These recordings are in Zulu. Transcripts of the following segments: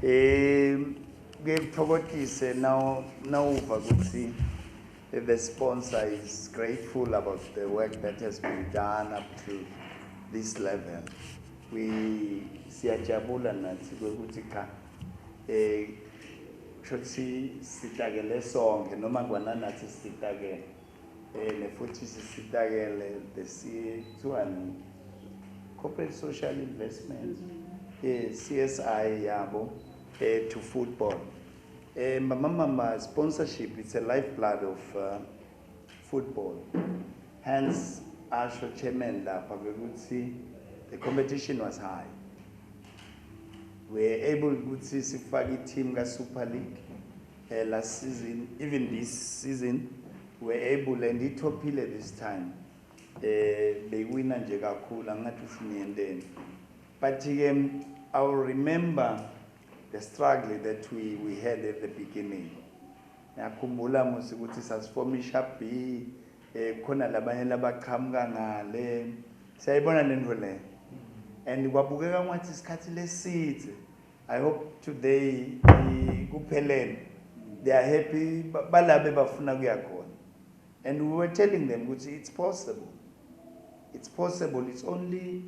Ngiyakuthokozise nawuva ukuthi the sponsor is grateful about the work that has been done up to this level. Siyajabula nathi ukuthi cha shothi sitakele sonke noma kwananathi sitakele nefuthi sitakele the C2 corporate social investment CSI yabo to football. Mama sponsorship, it's a lifeblood of football. Hence, Asho chairman the competition was high. We were able to see Sifagi team ga Super League last season, even this season, we were able and it topile this time. They win and Jegakula and then. But I will remember the struggle that we had at the beginning. Ngiyakhumbula musi ukuthi sasifomisha B khona labanye labaqhamuka ngale siyayibona lento le and kwabukeka ngathi isikhathi lesithe. I hope today kuphelele they are happy balabe bafuna kuya khona and we were telling them ukuthi it's possible, it's only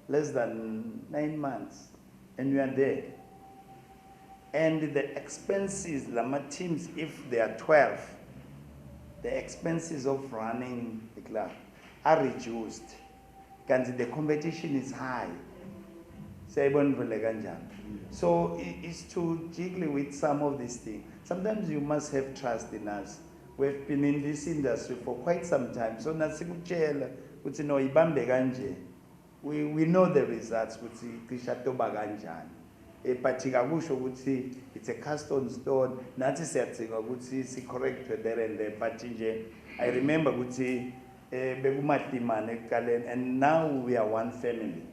less than 9 months and we are there. And the expenses, Lama teams, if they are 12, the expenses of running the club are reduced. Because the competition is high. So it's to jiggle with some of these things. Sometimes you must have trust in us. We've been in this industry for quite some time. So we know the results. But it's a cast on stone. Not is correct there and there. But I remember and now we are one family.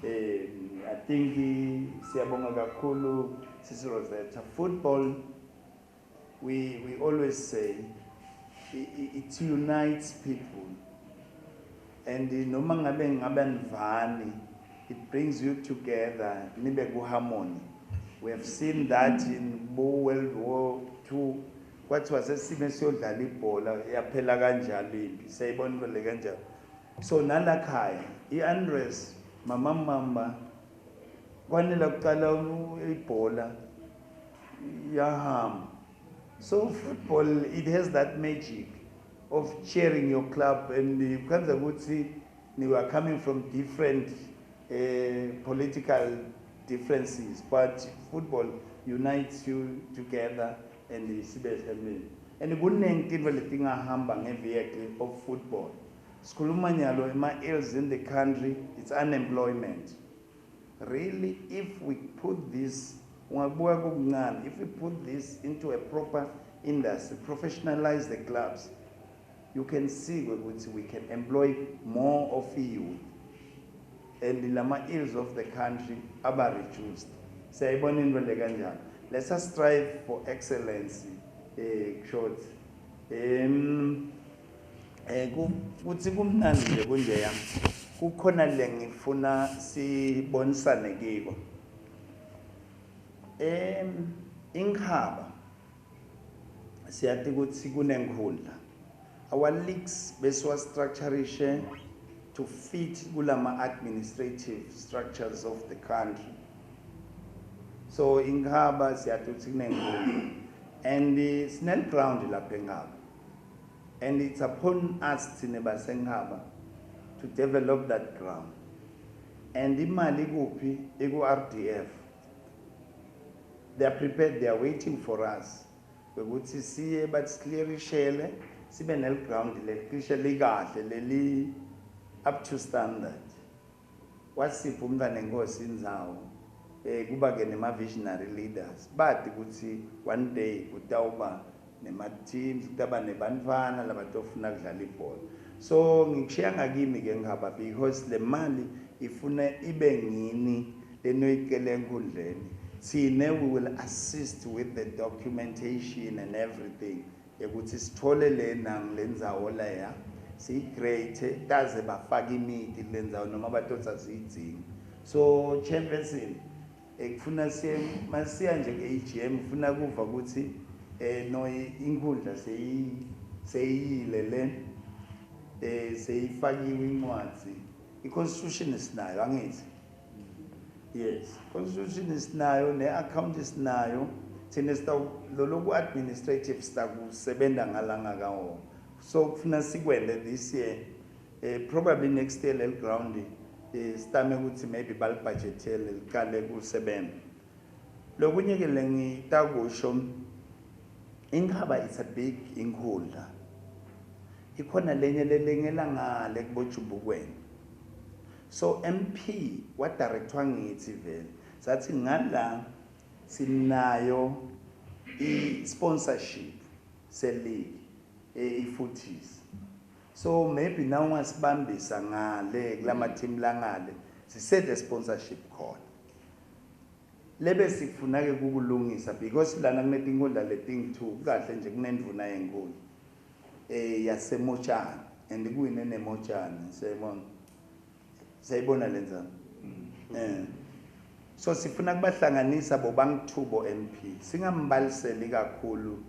I think football, we always say it unites people. And it brings you together, harmony. We have seen that in World War II. What was a simesio dalipola, yapelaganjali, Sabon Veleganja. So Nalakai, Andres, Mama, Wanila Kala, Ipola, Yaham. So football, it has that magic of cheering your club, and you can see you are coming from different political differences, but football unites you together and the CBS. And the good thing of football. Skulumanyalo ills in the country, it's unemployment. Really, if we put this into a proper industry, professionalize the clubs, you can see we can employ more of youth. And the lama ills of the country are reduced. Let us strive for excellence. Short. Kuthi kumnandi nje kunjeya. Kukhona le ngifuna sibonisane kiko. Inkhaba siyathi ukuthi kunenkhundla. Our leagues beswa structurishe to fit kulama administrative structures of the country. So in Ngaba siyatuthi and the snell ground lapha eNgaba. And it's upon us thina baseNgaba to develop that ground. And imali kuphi eku-RDF. They are prepared, they are waiting for us. Ukuthi siye basiclearishele sibe nel ground lelishe likahle leli up to standard. Wasipho umntana enkosi indzawo kuba ke nema visionary leaders but ukuthi one day kutawuba nema teams kutaba nebantwana labatofuna kudlala ibhola. So ngikushiya ngakimi ke Ngaba because le mali ifuna ibe ngini lenoyikele enkundleni. Sine we will assist with the documentation and everything. Ukuthi sithole lena ngilendzawo leya siyicreate daze bafaka imithi lendzawo noma batotsa siyidzinga. So chairperson kufuna masiya nje ke-AGM kufuna kuva ukuthi no inkundla seyiyile le seyifakiwe incwadi i-constitution isinayo angithi yes constitution isinayo ne-account isinayo thina loloku administrative sitakusebenza ngalanga kawo so kufuna sikwende this year probably next year lel ground sitame ukuthi maybe balibudgetele liqale kusebenza lokunye ke lengitakusho inkhaba is a big inkundla ikhona lenye lelengela ngale kubojubukweni so MP wadirectwa ngithi vele sathi ngala sinayo i-sponsorship se-league i-footies so maybe now ungasibambisa ngale kulama team langale sisede sponsorship khona lebe sifuna ke kukulungisa because lana kunetinkundla leting2 kahle nje kunendvuna yenkulu yaseMochani and kuyine neMochani sayibona lenzana so sifuna kubahlanganisa bobangithubo MP singambaliseli kakhulu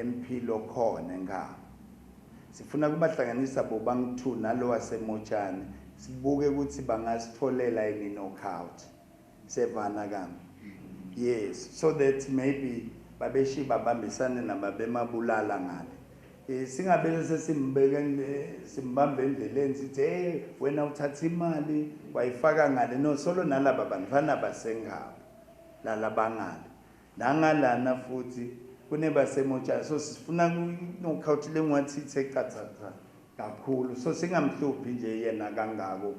MP lokhona ngapha sifuna kubahlanganisa bobangithu nalo waseMochani sibuke ukuthi bangasitholela ini knockout sevana kami yes so that maybe babeshi babambisane nababemabulala ngale singabele simbambe endleleni sithi hey wena uthatha imali wayifaka ngale no solo nalaba bantwana basengabo lalabangale nangalana futhi kunebaseMochani so sifuna knockout lengwathi ithekhathatha kakhulu so singamhluphi nje yena kangako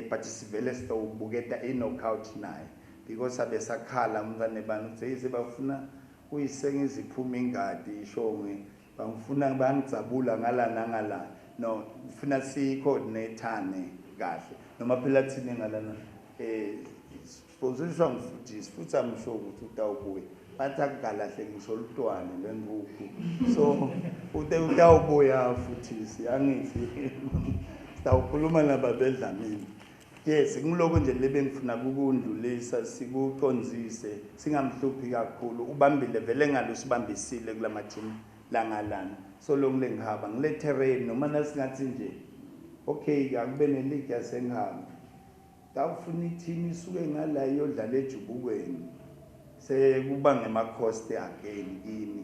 but sivele sitobuketa i-knockout naye because abesakhala umntane bani uthi sebafuna uyisengiza iphuma ingadi ishongwe bangifuna bangijabula ngala nangala no ufuna si-coordinatane kahle noma phela thina ngalana sponsoriswa ngifutisi futhi amsho ukuthi utawubuya bathi akugalahle ngisho olutwane lwenguku so utawubuya futhisi angithi sitawukhuluma nababedlamini yes ngiloko nje lebe ngifuna ukundlulisa sikuconzise singamhluphi kakhulu ubambile vele ngalo sibambisile kulama team langalana so lonke ngihaba ngile terrain noma nasingathi nje okay akube neleague yasengihamba tawufuna i-team isuke ngala iyodlala ejubukweni sekuba ngema-cost again ini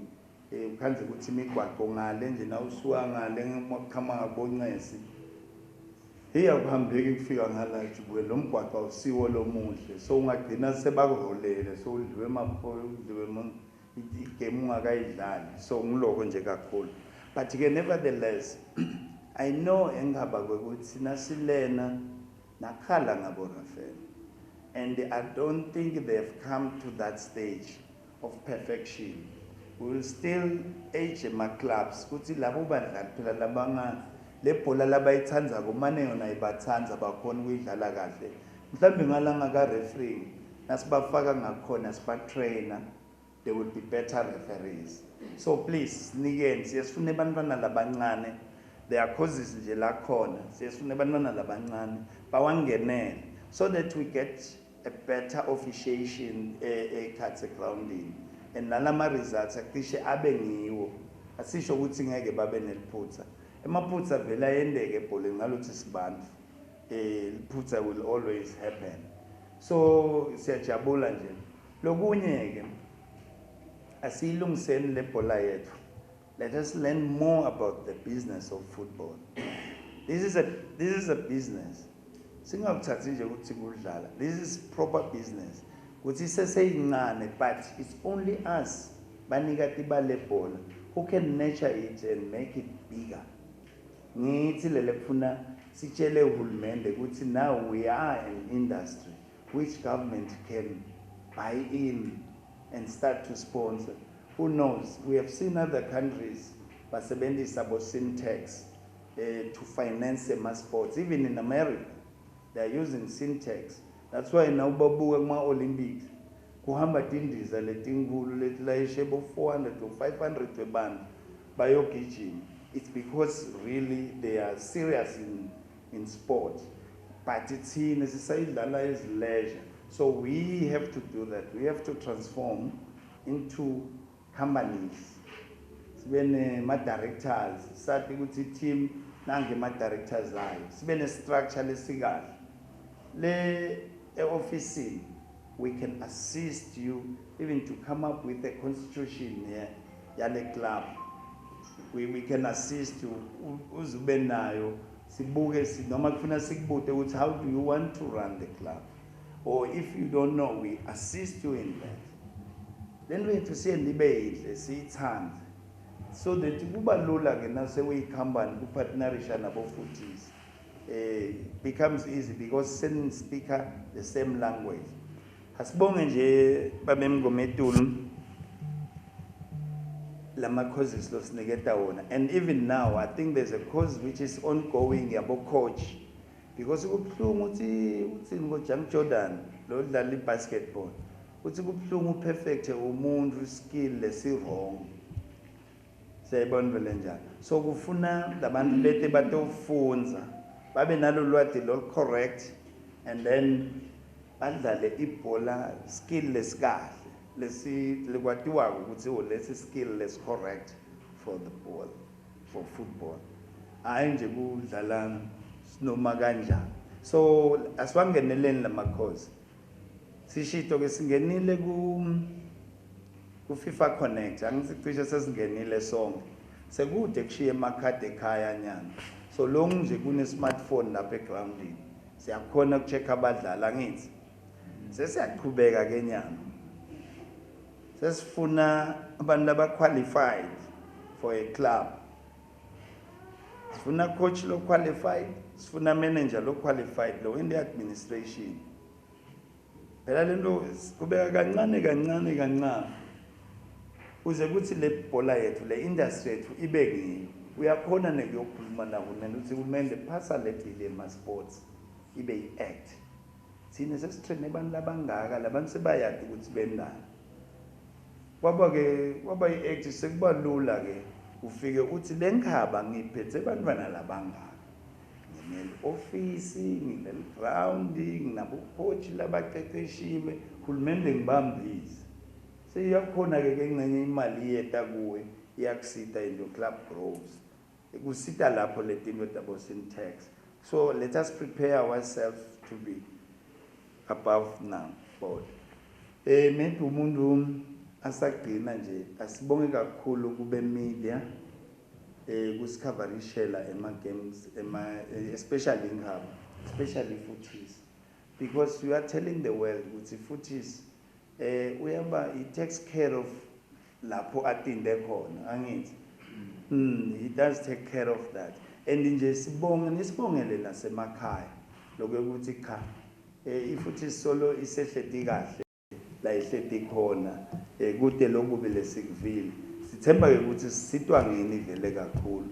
ukhanze ukuthi imigwaqo ngale nje nawusuka ngale ngaqhama ngaboncesi akuhambeki kufika ngala ejubukweni lo mgwaqo awusiwo lomuhle so ungagcina sebakuholele so udliwe emaphoyo udliwe igame ungakayidlali so ngiloko nje kakhulu but ke nevertheless I know engaba kwekuthi nasilena nakhala ngabo Rafael and I don't think they've come to that stage of perfection. We will still age my clubs kuthi labo badlali phela labanga lebhola labayithanza kumane yona ibathanza bakhona ukuyidlala kahle mhlambe ngalanga ka referee nasibafaka ngakhona siba trainer they will be better referees so please nikeni siyafuna abantwana labancane there are causes nje la khona siyafuna abantwana labancane bawangenele so that we get a better officiation ekhathe grounding and nalama results akishe abe ngiwo asisho ukuthi ngeke babe neliphutha emaphutha vela yendeke ebholeni ngalothi sibantu liphutha will always happen so siyajabula nje lokunye ke asilungiseni lebhola yethu let us learn more about the business of football this is a business singakuthathi nje ukuthi kudlala this is proper business kuthi seseyincane but it's only us banika tibale bhola who can nurture it and make it bigger ngithi lele kufuna sitshele uhulumende ukuthi now we are an industry which government can buy in and start to sponsor who knows we have seen other countries basebenzisa bo Syntex to financeema sports even in America they are using Syntex that's why now babuka kuma Olympics kuhamba tindiza letinkulu letilayishe bo 400 to 500 webantu bayogijima it's because really they are serious in sport but it's in sisayidlala as leisure So we have to do that. We have to transform into companies. Sibe nema-directors, sathi ukuthi team nange ma-directors ayo. Sibe ne-structure lesikahle. Le office, we can assist you even to come up with a constitution here, yale club. We can assist you. Uzube nayo. Sibuke noma kufuna sikubute ukuthi how do you want to run the club? Or if you don't know, we assist you in that. Then we have to say libe siyithande. So that kuba lula ke nase uyikhambani ku partnerisha nabo Footies. Becomes easy because sending speaker the same language. Asibonge nje babemgometulu lama causes losiniketa wona. And even now I think there's a cause which is ongoing yabo coach. Because kubhlungu uthi ngoJam Jordan lo dlala ibasketball. Uthi kubhlungu perfect umuntu skill lesi wrong. Sayibona vele njalo. So kufuna labantu bete batofunza babe nalo lwati lo correct and then badlale ibhola skill lesikahle lesi likwatiwa ukuthi lesi skill less correct for the ball for football. Hayi nje kudlala noma kanjani. So asiwangeneleni lama cause. Sishito ke singenile ku FIFA Connect. Angisicishe sesingenile sonke. Sekude kushiye emakhadi ekhaya nyana. So long nje kune smartphone lapha egroundini. Siyakhona ukucheck abadlali angithi. Sesiyaqhubeka ke nyana. Sesifuna abantu abaqualified for a club. Sifuna coach lo qualified, sifuna manager lo qualified lo in the administration. Phela lento kubeka kancane uze kuthi le bhola yethu le industry yethu ibeke uyakhona nekuyokhuluma nabo ukuthi kumele facilitate ema sports ibe iact. Sine sesitrain abantu labangaka labantu sebayadi ukuthi bendani. Kwaba iact sekuba lula ke ufike uthi lenkhaba ngiphethe abantwana labangaka. Ngine office, ngine ground, nginabo coach labaqeqeshiwe, uhulumende ngibambise. Seyakhona ke ngcenye imali yeta kuwe iyakusita in your club grows. Kusita lapho letinto tabo syntax. So let us prepare ourselves to be above now board. Maybe umuntu asagcina nje asibonge kakhulu kube media kusikhavarishela ema games especially ngabo, especially Footies, because you are telling the world ukuthi Footies uyaba he takes care of lapho atinde khona angithi. He does take care of that. And nje nisibongele nasemakhaya lokho ukuthi cha iFooties solo isehleti kahle la ihleti khona kude lokube lesikuvile. Sithemba ukuthi sisitwa ngini vele kakhulu.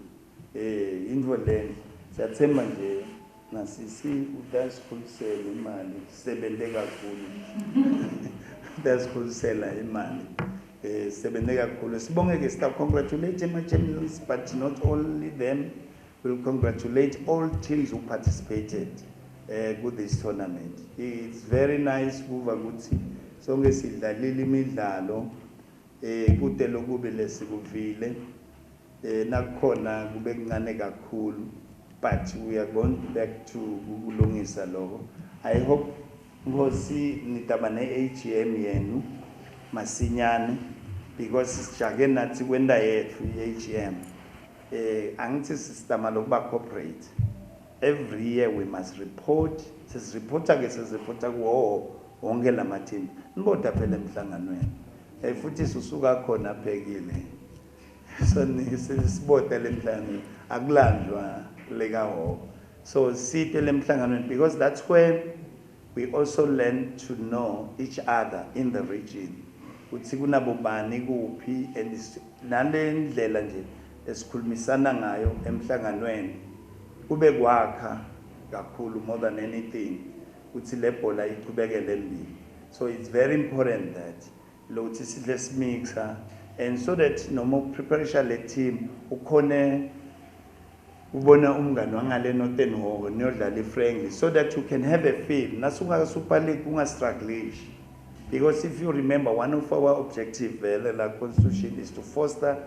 Indvo leni siyathemba nje nasisi udasikhulisela imali sebenze kakhulu. Udasikhulisela imali sebenze kakhulu. Sibonge ke sta congratulate my champions, but not only them, will congratulate all teams who participated with this tournament. It's very nice kuva ukuthi sonke sidlalile imidlalo kude lokube lesikuvile nakhona kube kuncane kakhulu, but we are going back to ukulungisa lokho. I hope ngosi nitaba ne-AGM yenu masinyane because sijake nathi kwenda yethu i-AGM. Angithi sistema lokuba corporate. Every year we must report. Sesirepota kuwo wonke lama team. Niboda phela emhlanganweni. Futhi susuka khona phekile. So nisibota lemhlangano akulandwa lekaho. So site lemhlanganweni because that's where we also learn to know each other in the region. Uthi kunabobani kuphi and nalendlela nje esikhulumisana ngayo emhlanganweni kube kwakha kakhulu more than anything uthi le bhola iqhubekele mbili. So it's very important that lothi sidle simixa and so that noma preparation le team ukhone ubona umngane wangale noTenhoko niyodlala friendly so that you can have a feel nasuka Super League ungastrugglish because if you remember one of our objectives la constitution is to foster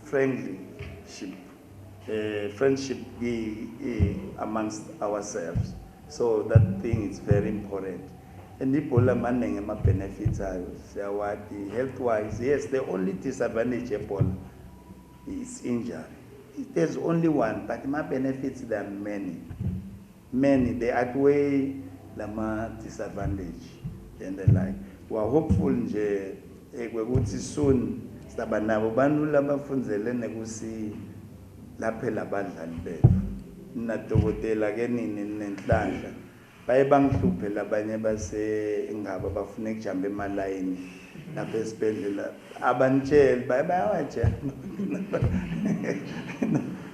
friendship amongst ourselves so that thing is very important and ibhola maningi ama benefits ayo siyawadi health wise yes the only disadvantage ebhola is injury. There's only one, but my benefits there are many. They outweigh the disadvantage and the like. We are hopeful nje ukuthi soon saba nabo bantu labafundzele nekusi laphela abadlali bethu. Nadokotela ke nini nenhlanhla. Baye bangihluphe labanye base ngaba bafuna ukujamba emalayini lapha esibhedlela abanitshela bayawatsha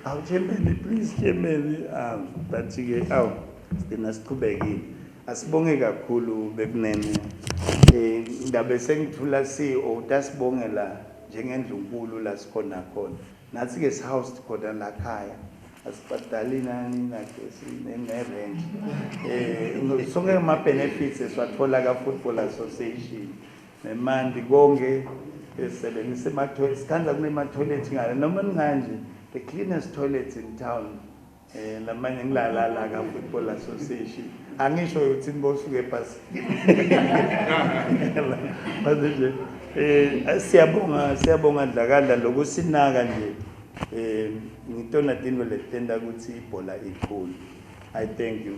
awu Chairman please Chairman bathi ke awu sina siqhubekile asibonge kakhulu bekunene ngabe sengithula CEO utasibongela njengendlunkulu la sikhona khona nathi ke sihouse khona la khaya asibhadali nani nagesi nerent sonke ama benefits eswathola ka Football Association nemandi konke esebenzisa ama-toilets sikhandla kunema toilets ngale noma nganje the cleanest toilets in town lamanye ngilala ka Football Association angisho ukuthi nibosuke ebhasi manje siyabonga dlakadla lokusinaka nje ngitona tinto letenda ukuthi ibhola ikhulu I thank you